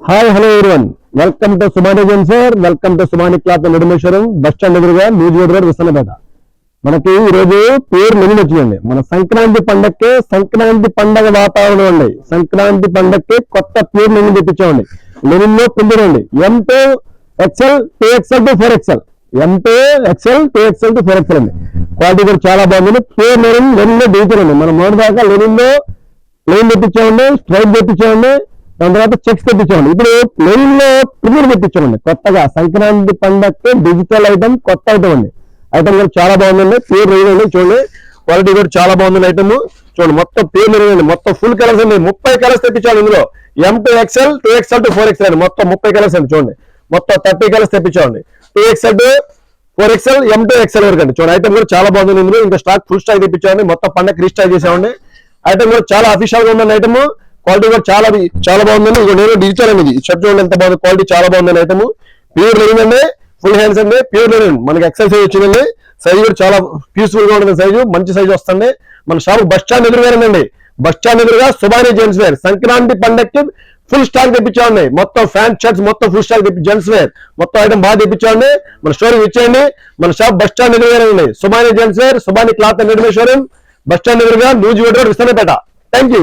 Hi hello everyone, welcome to Sumani జెన్సర్, welcome to Sumani cloth Nirmeshwaram bus stand ఎదురుగా Nuzvid road Visannapeta. మనకి ఈ రోజు పేరు లెనిన్ వచ్చిందండి. మన సంక్రాంతి పండగకి సంక్రాంతి పండగ వాతావరణం అండి. సంక్రాంతి పండగకి కొత్త పేరు లెనిన్ తెప్పించామండి. లెనిన్ లో పిండినండి M2 XL 2XL to 4XL, M2 XL 2XL to 4XL అండి. క్వాలిటీ కూడా చాలా బాగుంది. పేరు లెనిన్ లో డిజిటల్ అండి. మనం మొదటి దాకా లెనిన్ లో లెనిన్ తెప్పించామండి, స్ట్రైట్ తెప్పించామండి, దాని తర్వాత చెక్స్ తెప్పించామండి. ఇప్పుడు లెనిన్ లో ప్రింట్ తెప్పించామండి కొత్తగా. సంక్రాంతి పండగకి డిజిటల్ ఐటమ్, కొత్త ఐటమ్ అండి. ఐటమ్ కూడా చాలా బాగుందండి. పేరు లెనిన్ చూడండి, క్వాలిటీ కూడా చాలా బాగుంది. ఐటమ్ చూడండి, మొత్తం పేరు లెనిన్, మొత్తం ఫుల్ కలర్స్ అండి. 30 కలర్స్ తెప్పించాము ఇందులో. M2 XL 2XL to 4XL అండి. మొత్తం 30 కలర్స్ అండి. చూడండి, మొత్తం 30 colours తెప్పించామండి. 2XL to 4XL, M2 XL వరకు అండి. చూడండి, ఐటమ్ కూడా చాలా బాగుంది. ఇందులో ఇంకా స్టాక్ ఫుల్ స్టాక్ తెప్పించామండి. మొత్తం పండగ రీస్టాక్ చేసామండి. ఐటమ్ కూడా చాలా అఫీషియల్ గా ఉందండి. ఐటమ్ క్వాలిటీ కూడా చాలా బాగుందండి. నేను డిజిటల్ అనేది షర్ట్ చూడండి ఎంత బాగుంది. క్వాలిటీ చాలా బాగుందండి. ఐటమ్ ప్యూర్ లెనిన్ అండి, ఫుల్ హ్యాండ్స్ అండి, ప్యూర్ లెనిన్. మనకి ఎక్సెల్ సైజ్ వచ్చిందండి. సైజ్ కూడా చాలా పీస్ఫుల్ గా ఉంటుంది. సైజు మంచి సైజ్ వస్తుంది. మన షాప్ బస్ స్టాండ్ ఎదురుగానండి. బస్ స్టాండ్ ఎదురుగా సుబాని జెంట్స్ వేర్ సంక్రాంతి పండగకి ఫుల్ స్టాక్ తెప్పించామండి. మొత్తం ఫ్యాన్ షర్ట్స్ మొత్తం ఫుల్ స్టాక్ జెంట్స్ వేర్ మొత్తం ఐటమ్ బాగా తెప్పించామండి. మన స్టోర్ ఇచ్చేయండి. మన షాప్ బస్ స్టాండ్ ఎదురుగానండి. Subani gents wear, Subani cloth Nirmeshwaram bus stand ఎదురుగా Nuzvid road Vissannapeta. Thank you.